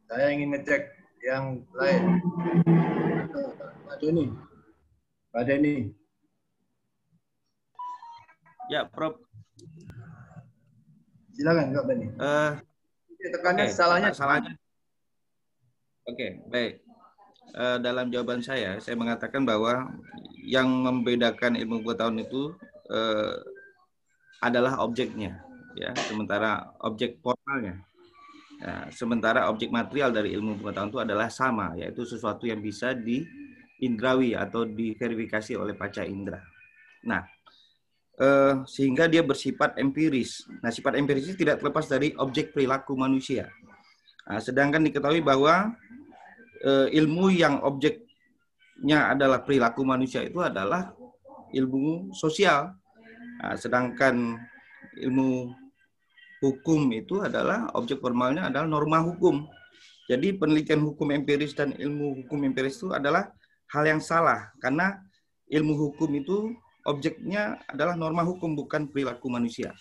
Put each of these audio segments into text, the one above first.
Saya ingin ngecek yang lain. Pak Denny. Pak Denny. Ya, Prof. Silakan, Kak Denny. Tekannya salahnya. Oke, baik. Dalam jawaban saya mengatakan bahwa yang membedakan ilmu pengetahuan itu adalah objeknya, ya, sementara objek formalnya. Nah, sementara objek material dari ilmu pengetahuan itu adalah sama, yaitu sesuatu yang bisa diindrawi atau diverifikasi oleh panca indera. Nah, sehingga dia bersifat empiris. Nah, sifat empiris itu tidak terlepas dari objek perilaku manusia. Nah, sedangkan diketahui bahwa ilmu yang objeknya adalah perilaku manusia itu adalah ilmu sosial. Nah, sedangkan ilmu hukum itu adalah objek formalnya adalah norma hukum. Jadi penelitian hukum empiris dan ilmu hukum empiris itu adalah hal yang salah karena ilmu hukum itu objeknya adalah norma hukum bukan perilaku manusia.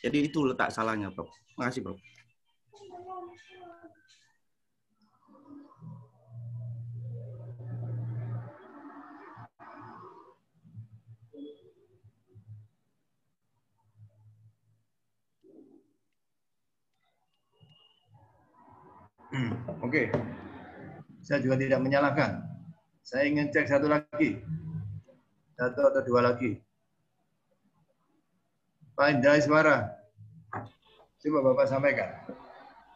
Jadi itu letak salahnya, Prof. Makasih, Prof. Oke. Saya juga tidak menyalahkan. Saya ingin cek satu lagi. Satu atau dua lagi. Pak Indra Iswara. Coba Bapak sampaikan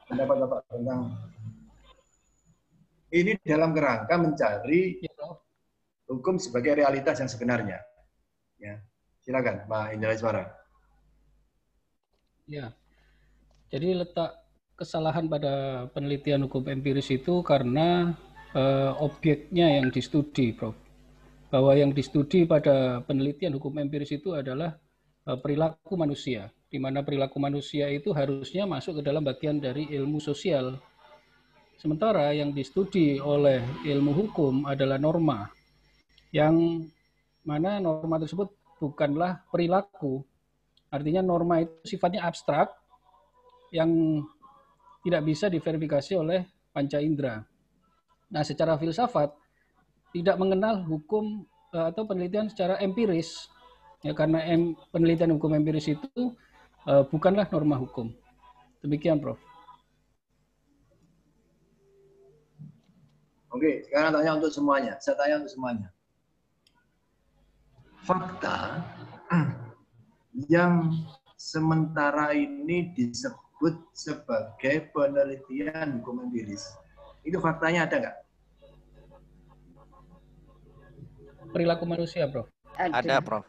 pendapat Bapak tentang ini dalam kerangka mencari hukum sebagai realitas yang sebenarnya. Ya. Silakan Pak Indra Iswara. Ya. Jadi letak kesalahan pada penelitian hukum empiris itu karena objeknya yang distudi, Prof. Bahwa yang distudi pada penelitian hukum empiris itu adalah perilaku manusia, di mana perilaku manusia itu harusnya masuk ke dalam bagian dari ilmu sosial. Sementara yang distudi oleh ilmu hukum adalah norma, yang mana norma tersebut bukanlah perilaku. Artinya norma itu sifatnya abstrak, yang tidak bisa diverifikasi oleh panca indera. Nah, secara filsafat tidak mengenal hukum atau penelitian secara empiris, ya, karena penelitian hukum empiris itu bukanlah norma hukum. Demikian, Prof. Oke, sekarang tanya untuk semuanya. Saya tanya untuk semuanya. Fakta yang sementara ini disebut sebagai penelitian hukum empiris, itu faktanya ada nggak? Perilaku manusia, Prof. Ada, Prof.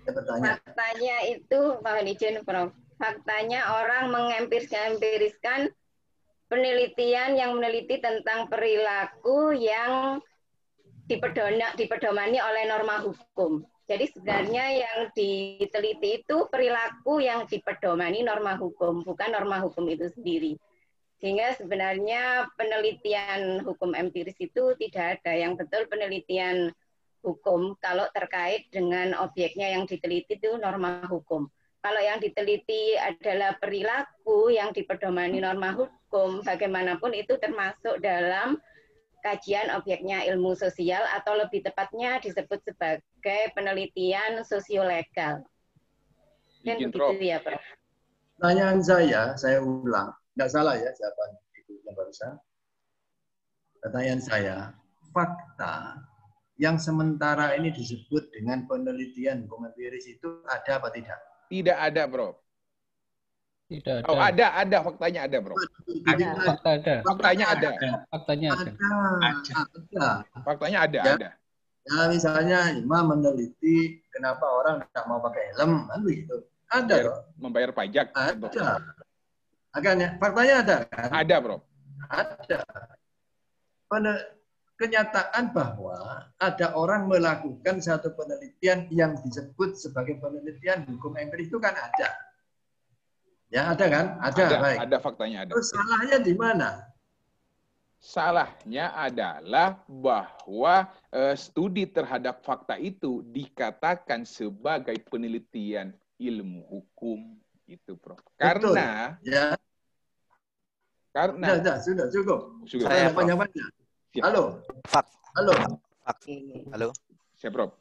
Faktanya itu, Pak izin, Prof. Faktanya orang mengempiriskan penelitian yang meneliti tentang perilaku yang dipedomani oleh norma hukum. Jadi sebenarnya yang diteliti itu perilaku yang dipedomani norma hukum, bukan norma hukum itu sendiri. Sehingga sebenarnya penelitian hukum empiris itu tidak ada. Yang betul penelitian hukum kalau terkait dengan objeknya yang diteliti itu norma hukum. Kalau yang diteliti adalah perilaku yang dipedomani norma hukum, bagaimanapun itu termasuk dalam kajian objeknya ilmu sosial atau lebih tepatnya disebut sebagai penelitian sosiolegal. Dan begitu ya, Prof. Pertanyaan saya ulang. Tidak salah ya jawaban Ibu yang barusan. Pertanyaan saya, fakta yang sementara ini disebut dengan penelitian hukum empiris itu ada apa tidak? Tidak ada, Prof. Tidak ada. Oh, ada faktanya ada, Prof. Ada. Fakta ada. Faktanya ada. Faktanya ada. Ada. Faktanya ada, ya. ada. Ya, misalnya Imam meneliti kenapa orang tidak mau pakai helm, kan begitu. Ada. Membayar pajak. Ada. Akhirnya, faktanya ada kan? Ada, Prof. Ada. Pada kenyataan bahwa ada orang melakukan satu penelitian yang disebut sebagai penelitian hukum empiris itu kan ada. Ya, ada kan? Ada, baik. Ada faktanya ada. Terus salahnya di mana? Salahnya adalah bahwa studi terhadap fakta itu dikatakan sebagai penelitian ilmu hukum. Itu, Prof. Betul. Karena sudah cukup. Saya, Prof. Panjang-panjang. Siap. Halo. Fak. Halo. Fak. Halo. Saya Prof.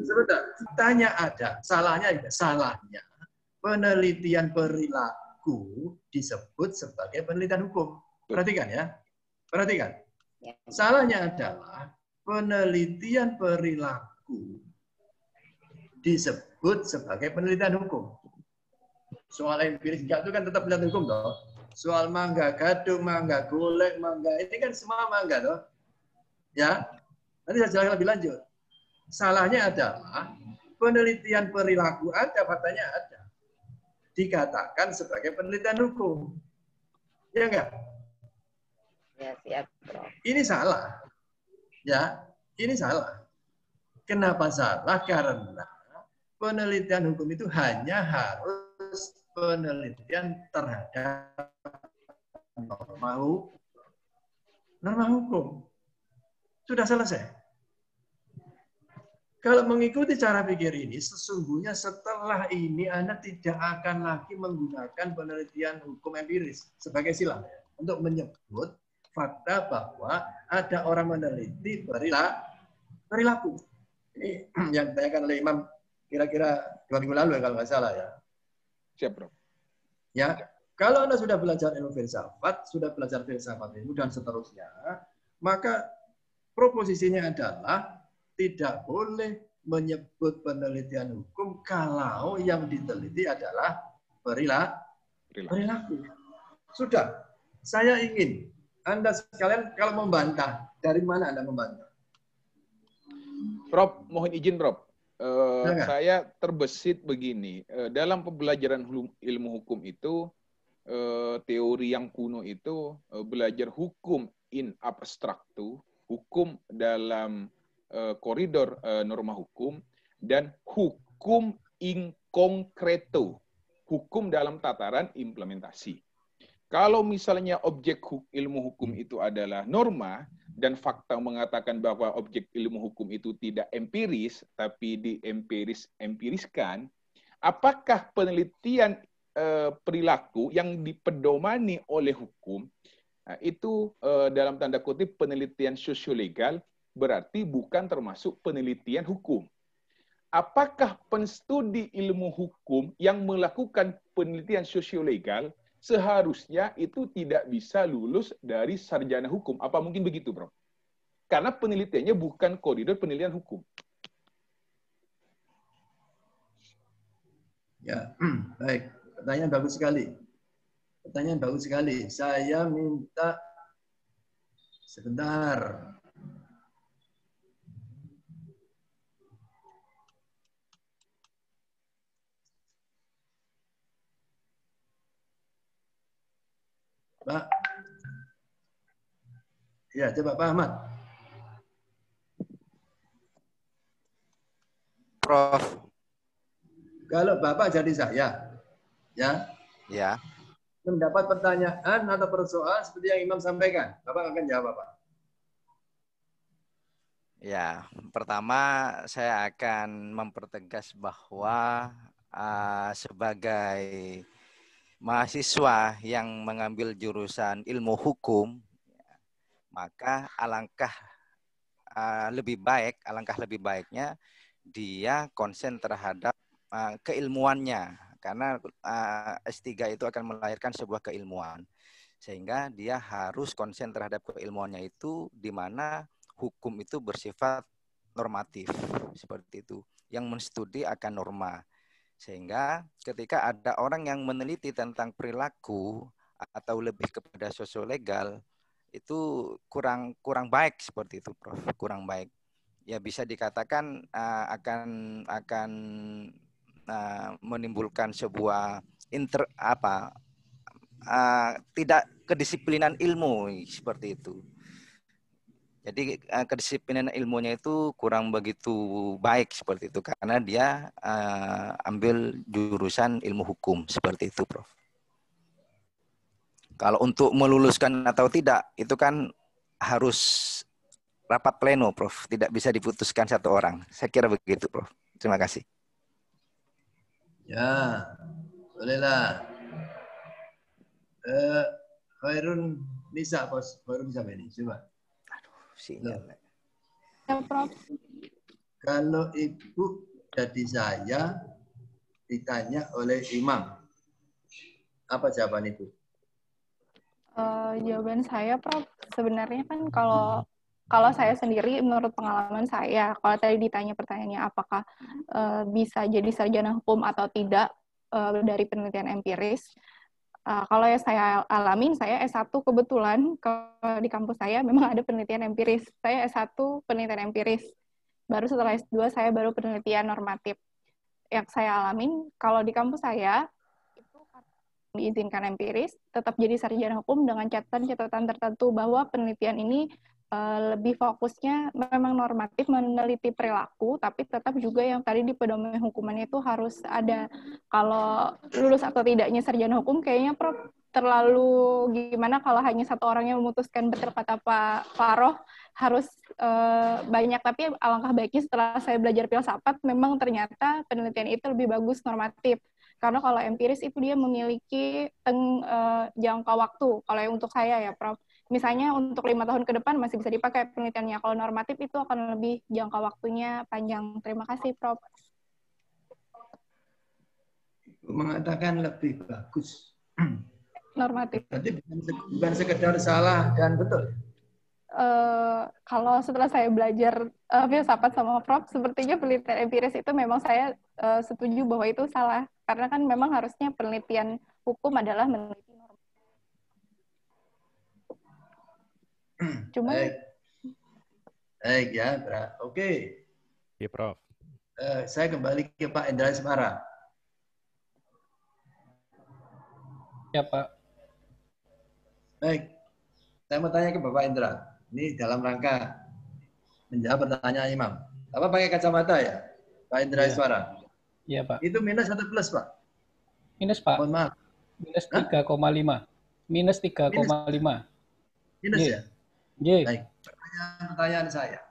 Sebentar. Tanya ada, salahnya ada. Salahnya penelitian perilaku disebut sebagai penelitian hukum. Perhatikan ya. Perhatikan. Ya. Salahnya adalah penelitian perilaku disebut sebagai penelitian hukum. Soal empiris enggak itu kan tetap penelitian hukum toh. Soal mangga gadung, mangga golek, mangga ini kan semua mangga toh. Ya. Nanti saya jelaskan lebih lanjut. Salahnya adalah penelitian perilaku ada, faktanya ada. Dikatakan sebagai penelitian hukum. Ya enggak? Ya, siap, Prof. Ini salah. Ya, ini salah. Kenapa salah? Karena penelitian hukum itu hanya harus penelitian terhadap norma hukum. Sudah selesai. Kalau mengikuti cara pikir ini, sesungguhnya setelah ini Anda tidak akan lagi menggunakan penelitian hukum empiris sebagai silang untuk menyebut fakta bahwa ada orang meneliti perilaku. Ini yang ditanyakan oleh Imam kira-kira 2 minggu lalu kalau nggak salah ya. Siap, Prof. Ya, kalau Anda sudah belajar ilmu filsafat, sudah belajar filsafat ilmu dan seterusnya, maka proposisinya adalah tidak boleh menyebut penelitian hukum kalau yang diteliti adalah perilaku. Sudah, saya ingin Anda sekalian kalau membantah, dari mana Anda membantah? Prof, mohon izin, Prof. Saya terbesit begini. Dalam pembelajaran ilmu hukum itu, teori yang kuno itu belajar hukum in abstraktu, hukum dalam koridor norma hukum, dan hukum in concreto, hukum dalam tataran implementasi. Kalau misalnya objek ilmu hukum itu adalah norma, dan fakta mengatakan bahwa objek ilmu hukum itu tidak empiris, tapi diempiriskan, apakah penelitian perilaku yang dipedomani oleh hukum, itu dalam tanda kutip penelitian sosiolegal, berarti bukan termasuk penelitian hukum. Apakah penstudi ilmu hukum yang melakukan penelitian sosiolegal seharusnya itu tidak bisa lulus dari sarjana hukum? Apa mungkin begitu, Bro? Karena penelitiannya bukan koridor penelitian hukum. Ya, baik. Pertanyaan bagus sekali. Pertanyaan bagus sekali. Saya minta sebentar. Pak. Ya, coba Pak Ahmad. Prof. Kalau Bapak jadi saya, Ya. mendapat pertanyaan atau persoalan seperti yang Imam sampaikan, Bapak akan jawab apa? Ya, pertama saya akan mempertegas bahwa sebagai mahasiswa yang mengambil jurusan ilmu hukum, maka alangkah lebih baiknya dia konsen terhadap keilmuannya, karena S3 itu akan melahirkan sebuah keilmuan, sehingga dia harus konsen terhadap keilmuannya itu, di mana hukum itu bersifat normatif seperti itu, yang menstudi akan norma. Sehingga ketika ada orang yang meneliti tentang perilaku atau lebih kepada sosiolegal, itu kurang baik seperti itu, Prof. Kurang baik. Ya bisa dikatakan akan menimbulkan sebuah tidak kedisiplinan ilmu seperti itu. Jadi kedisiplinan ilmunya itu kurang begitu baik seperti itu, karena dia ambil jurusan ilmu hukum seperti itu, Prof. Kalau untuk meluluskan atau tidak itu kan harus rapat pleno, Prof. Tidak bisa diputuskan satu orang. Saya kira begitu, Prof. Terima kasih. Ya, Bolehlah. Khairun Nisa, Bos. Khairun Nisa ini, coba. Aduh, sinyal. Ya, Prof. Kalau Ibu jadi saya ditanya oleh imam, apa jawaban Ibu? Jawaban saya, Prof, sebenarnya kan kalau saya sendiri, menurut pengalaman saya, kalau tadi ditanya pertanyaannya apakah bisa jadi sarjana hukum atau tidak dari penelitian empiris, kalau yang saya alamin, saya S1 kebetulan di kampus saya memang ada penelitian empiris. Saya S1 penelitian empiris. Baru setelah S2 saya baru penelitian normatif. Yang saya alamin, kalau di kampus saya, itu diizinkan empiris, tetap jadi sarjana hukum dengan catatan-catatan tertentu bahwa penelitian ini lebih fokusnya memang normatif, meneliti perilaku, tapi tetap juga yang tadi di pedoman hukuman itu harus ada. Kalau lulus atau tidaknya sarjana hukum, kayaknya Prof terlalu gimana kalau hanya satu orang yang memutuskan, betul kata Pak Faroh, harus banyak. Tapi alangkah baiknya setelah saya belajar filsafat, memang ternyata penelitian itu lebih bagus normatif. Karena kalau empiris itu dia memiliki jangka waktu. Kalau yang untuk saya ya Prof, misalnya untuk 5 tahun ke depan masih bisa dipakai penelitiannya. Kalau normatif itu akan lebih jangka waktunya panjang. Terima kasih, Prof. Mengatakan lebih bagus. Normatif. Berarti bukan sekedar salah dan betul. Kalau setelah saya belajar filsafat sama Prof, sepertinya penelitian empiris itu memang saya setuju bahwa itu salah. Karena kan memang harusnya penelitian hukum adalah meneliti norma. Cuma baik ya, oke. Ya, Prof. Saya kembali ke Pak Indra Ismara. Ya, Pak. Baik, saya mau tanya ke Bapak Indra. Ini dalam rangka menjawab pertanyaan Imam. Apa pakai kacamata ya, Pak Indra Ismara? Iya, Pak. Itu minus atau plus, Pak? Minus, Pak. Mohon maaf. Minus 3,5. Minus 3,5. Minus ya? Yeah. Baik. Pertanyaan saya.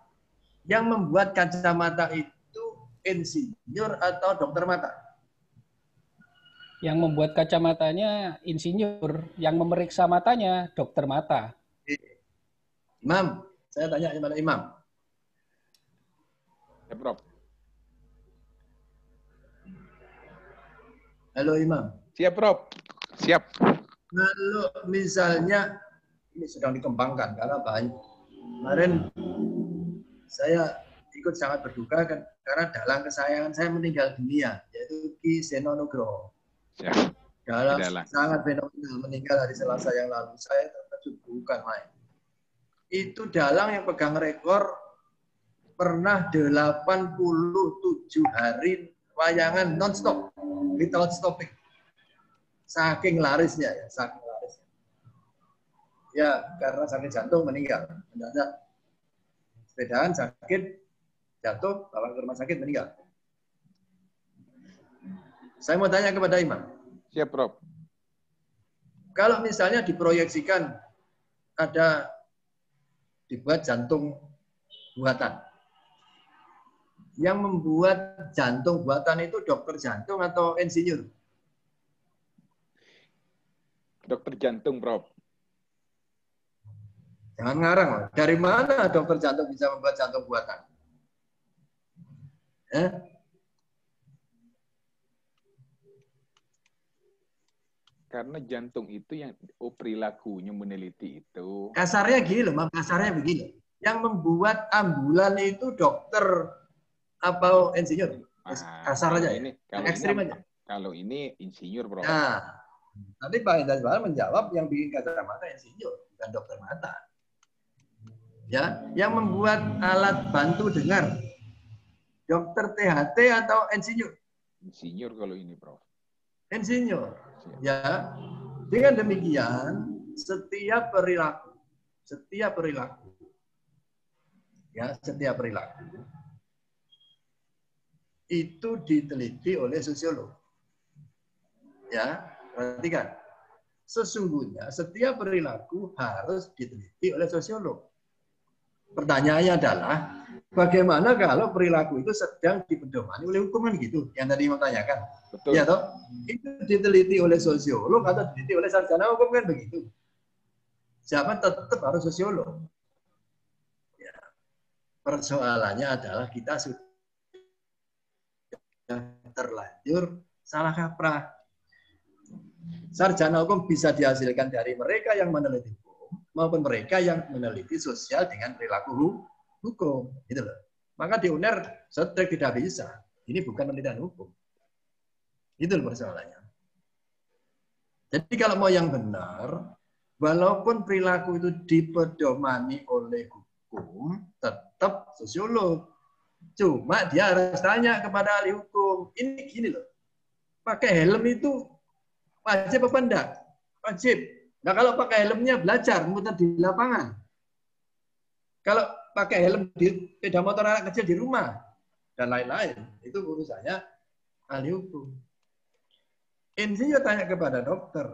Yang membuat kacamata itu insinyur atau dokter mata? Yang membuat kacamatanya insinyur, yang memeriksa matanya dokter mata. Imam, saya tanya kepada Imam. Ya, Prof. Halo Imam. Siap, Prof. Siap. Kalau misalnya ini sedang dikembangkan karena banyak. Kemarin saya ikut sangat berduka kan karena dalang kesayangan saya meninggal dunia, yaitu Ki Seno Nugroho. Ya. Dalang sangat fenomenal meninggal hari Selasa yang lalu. Saya terkejut bukan main. Itu dalang yang pegang rekor pernah 87 hari wayangan non-stop, without stopping. Saking larisnya ya, saking larisnya. Ya, karena sakit jantung meninggal. Mendadak sepedaan sakit, jatuh, bawa ke rumah sakit meninggal. Saya mau tanya kepada Imam. Siap, Prof. Kalau misalnya diproyeksikan ada dibuat jantung buatan. Yang membuat jantung buatan itu dokter jantung atau insinyur? Dokter jantung, Prof. Jangan ngarang. Dari mana dokter jantung bisa membuat jantung buatan? Karena jantung itu yang perilakunya meneliti itu. Kasarnya gini loh, kasarnya begini. Yang membuat ambulan itu dokter atau insinyur? Kasar aja ini, ya. Ekstrim aja. Kalau ini insinyur, Bro. Nah, tadi Pak Indra menjawab yang bikin kacamata insinyur, bukan dokter mata. Ya, yang membuat alat bantu dengar, dokter THT atau insinyur? Insinyur kalau ini, Prof. Insinyur. Ya, dengan demikian setiap perilaku itu diteliti oleh sosiolog. Ya, perhatikan. Sesungguhnya setiap perilaku harus diteliti oleh sosiolog. Pertanyaannya adalah bagaimana kalau perilaku itu sedang dipedomani oleh hukum kan gitu? Yang tadi mau tanyakan. Betul. Ya toh? Itu diteliti oleh sosiolog atau diteliti oleh sarjana hukum kan begitu. Siapa tetap harus sosiolog. Ya. Persoalannya adalah kita sudah terlanjur salah kaprah. Sarjana hukum bisa dihasilkan dari mereka yang meneliti hukum maupun mereka yang meneliti sosial dengan perilaku hukum, gitu loh. Maka di UNER setrek tidak bisa. Ini bukan penelitian hukum. Itu loh persoalannya. Jadi kalau mau yang benar, walaupun perilaku itu dipedomani oleh hukum, tetap sosiolog. Cuma dia harus tanya kepada ahli hukum. Ini gini loh. Pakai helm itu wajib apa enggak? Wajib. Nah kalau pakai helmnya belajar, muter di lapangan. Kalau pakai helm di sepeda motor anak kecil di rumah, dan lain-lain, itu urusannya ahli hukum. Insinyur tanya kepada dokter,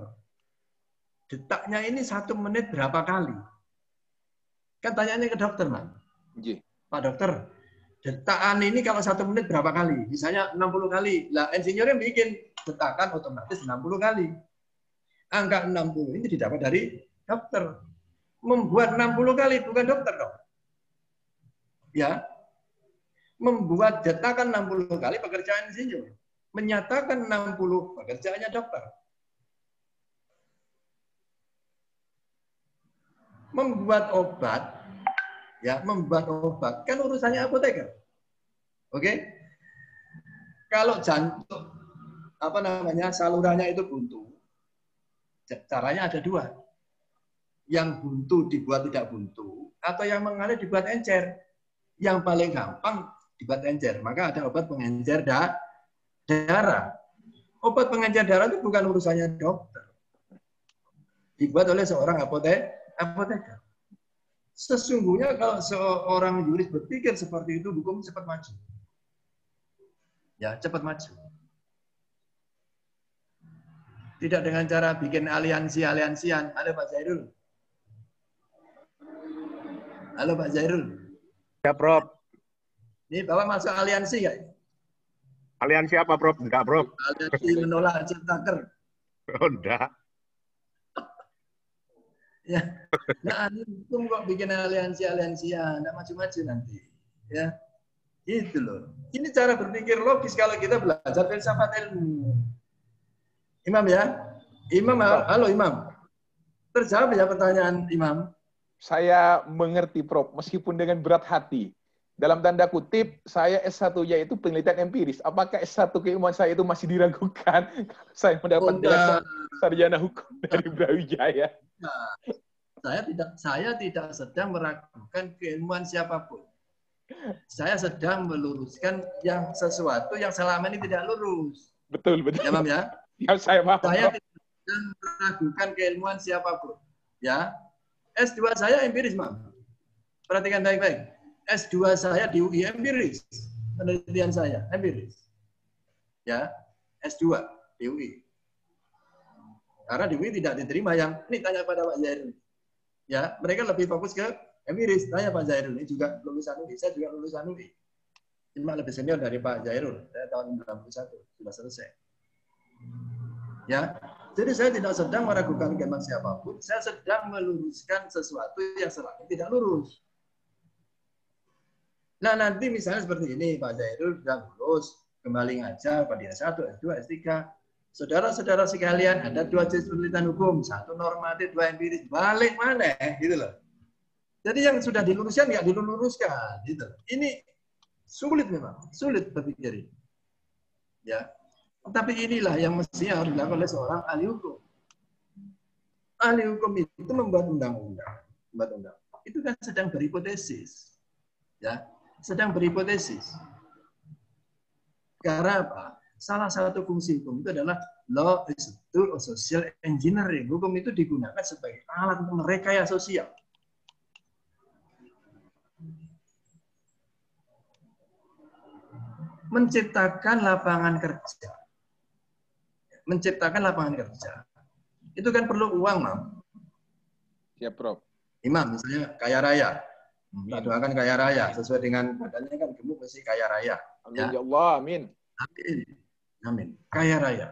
detaknya ini 1 menit berapa kali? Kan tanyanya ke dokter, Man. Pak dokter, detakan ini kalau 1 menit berapa kali? Misalnya 60 kali. Lah, insinyurnya bikin detakan otomatis 60 kali. Angka 60 ini didapat dari dokter. Membuat 60 kali bukan dokter dong. Ya. Membuat detakan 60 kali pekerjaan insinyur. Menyatakan 60 pekerjaannya dokter. Membuat obat, ya, membuat obat kan urusannya apoteker. Oke? Kalau jantung salurannya itu buntu. Caranya ada 2. Yang buntu dibuat tidak buntu atau yang mengalir dibuat encer. Yang paling gampang dibuat encer. Maka ada obat pengencer darah. Obat pengencer darah itu bukan urusannya dokter. Dibuat oleh seorang apoteker. Sesungguhnya kalau seorang juris berpikir seperti itu, hukum cepat maju. Ya, cepat maju. Tidak dengan cara bikin aliansi-aliansian. Halo Pak Zairul. Halo Pak Zairul. Ya, Prof. Ini Bapak masuk aliansi nggak? Aliansi apa, Prof? Enggak, Prof. Aliansi menolak Ciptaker. Oh, enggak. Ya, nah hukum kok bikin aliansi-aliansian, nggak maju-maju nanti. Ya, itu loh. Ini cara berpikir logis kalau kita belajar filsafat ilmu. Imam ya, Imam, halo Imam. Terjawab ya pertanyaan Imam? Saya mengerti, Prof, meskipun dengan berat hati. Dalam tanda kutip, saya S1-nya itu penelitian empiris. Apakah S1 keilmuan saya itu masih diragukan? Saya mendapat gelar sarjana hukum dari Brawijaya. Nah, saya tidak sedang meragukan keilmuan siapapun. Saya sedang meluruskan yang sesuatu yang selama ini tidak lurus. Betul, betul. Ya, Mam ya? Ya, saya paham. Saya tidak sedang meragukan keilmuan siapapun. Ya. S2 saya empiris, Mam. Perhatikan baik-baik. S2 saya di UI empiris. Penelitian saya empiris. Ya, S2 di UI. Karena di UI tidak diterima yang ini tanya pada Pak Zairul. Ya, mereka lebih fokus ke empiris. Tanya Pak Zairul, ini juga lulusan UI, saya juga lulusan UI. Cuma lebih senior dari Pak Zairul. Saya tahun 91 sudah selesai. Ya, jadi saya tidak sedang meragukan keilmuan siapapun. Saya sedang meluruskan sesuatu yang selama ini tidak lurus. Nah, nanti misalnya seperti ini, Pak Zairul sudah lulus, kembali ngajar pada S1, S2, S3. Saudara-saudara sekalian, ada 2 jenis penelitian hukum, 1 normatif, 2 empiris, balik mana, gitu loh. Jadi yang sudah diluruskan nggak diluruskan, gitu. Ini sulit memang, sulit berpikir. Ya, tapi inilah yang mestinya harus dilakukan oleh seorang ahli hukum. Ahli hukum itu membuat undang-undang, itu kan sedang berhipotesis, ya, sedang berhipotesis. Karena apa? Salah satu fungsi hukum itu adalah law is a tool of social engineering. Hukum itu digunakan sebagai alat untuk merekayasa sosial. Menciptakan lapangan kerja. Menciptakan lapangan kerja. Itu kan perlu uang, Mam. Ya, Prof. Imam, misalnya kaya raya. Kita doakan kaya raya. Sesuai dengan badannya kan gemuk, mesti kaya raya. Amin ya Allah, amin. Amin. Amin. Kaya raya.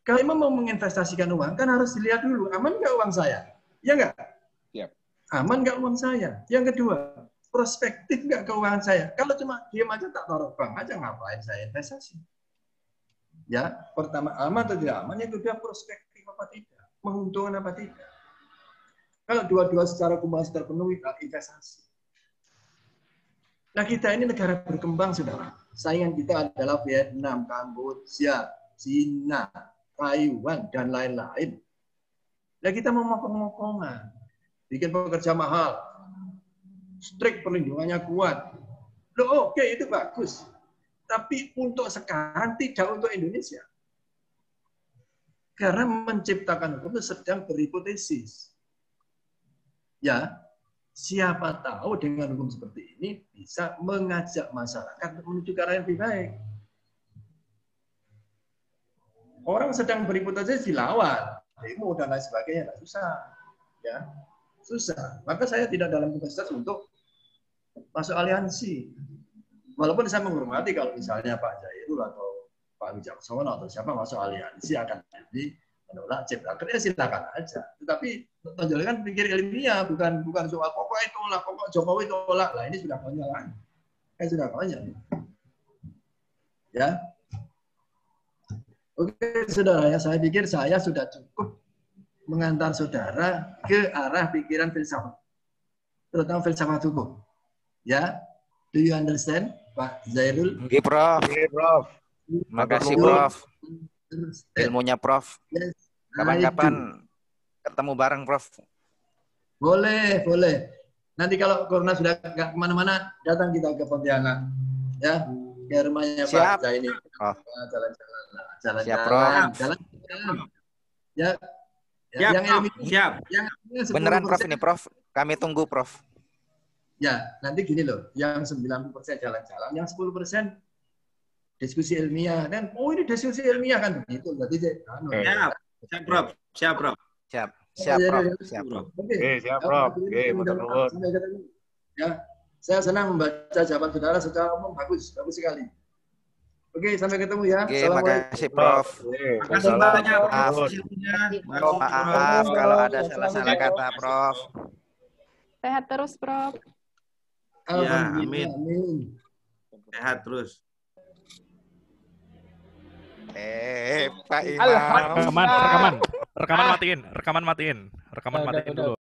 Kalau memang mau menginvestasikan uang, kan harus dilihat dulu, aman nggak uang saya? Ya nggak? Yep. Aman nggak uang saya? Yang kedua, prospektif nggak keuangan saya? Kalau cuma diam aja tak taruh bank aja, ngapain saya investasi? Ya, pertama aman atau tidak aman, yang kedua prospektif apa tidak? Menguntungkan apa tidak? Kalau dua-dua secara kumulasi terpenuhi, investasi. Nah, kita ini negara berkembang, saudara. Saingan kita adalah Vietnam, Kamboja, Cina, Taiwan, dan lain-lain. Nah, kita mau mokong-mokongan. Bikin pekerja mahal. Strict perlindungannya kuat. Loh, oke, itu bagus. Tapi untuk sekarang tidak untuk Indonesia. Karena menciptakan hukum itu sedang berhipotesis. Ya, siapa tahu dengan hukum seperti ini bisa mengajak masyarakat menuju ke arah yang lebih baik. Orang sedang berhipotesis dilawan, demo dan lain sebagainya, tidak susah. Ya, susah. Maka saya tidak dalam kapasitas untuk masuk aliansi. Walaupun saya menghormati kalau misalnya Pak Jairul atau Pak Wijaksono atau siapa masuk aliansi akan jadi menolak Ciptaker, ya silakan aja. Tetapi tonjolkan pikir ilmiah, bukan soal pokok itu tolak, pokok Jokowi tolak. Lah ini sudah konyol kan? Sudah konyol. Ya. Oke, saudara, ya saya pikir saya sudah cukup mengantar saudara ke arah pikiran filsafat, terutama filsafat hukum. Ya, do you understand, Pak Zairul? Oke, Prof. Oke, Prof. Makasih, Prof. Ilmunya Prof. Yes. Kapan-kapan ketemu bareng, Prof. Boleh, boleh. Nanti kalau corona sudah nggak kemana-mana, datang kita ke Pontianak. Ya, ke rumahnya Siap. Pak Zaini. Oh. Jalan-jalan. Siap, Prof. Jalan-jalan. Ya. Siap, yang Prof. ilmiah, Siap. yang ilmiah 10%. Beneran, Prof, ini, Prof. Kami tunggu, Prof. Ya, nanti gini loh, yang 90% jalan-jalan, yang 10% diskusi ilmiah. Dan, oh ini diskusi ilmiah kan begitu. Berarti Siap. Siap, Prof. Siap, Prof. Siap. Siap, Prof. Siap, Prof. Oke, Siap, Prof. Oke, matur nuwun. sampai ketemu. Ya, saya senang membaca jawaban saudara secara umum, bagus sekali. Oke, sampai ketemu ya. Oke, Assalamualaikum. makasih, Prof. Makasih banyak, Maaf. Prof. Maaf kalau ada salah-salah kata, Prof. Sehat terus, Prof. Ya, Alhamdulillah, amin. Sehat terus. Pak Imam. Rekaman matiin Udah, dulu.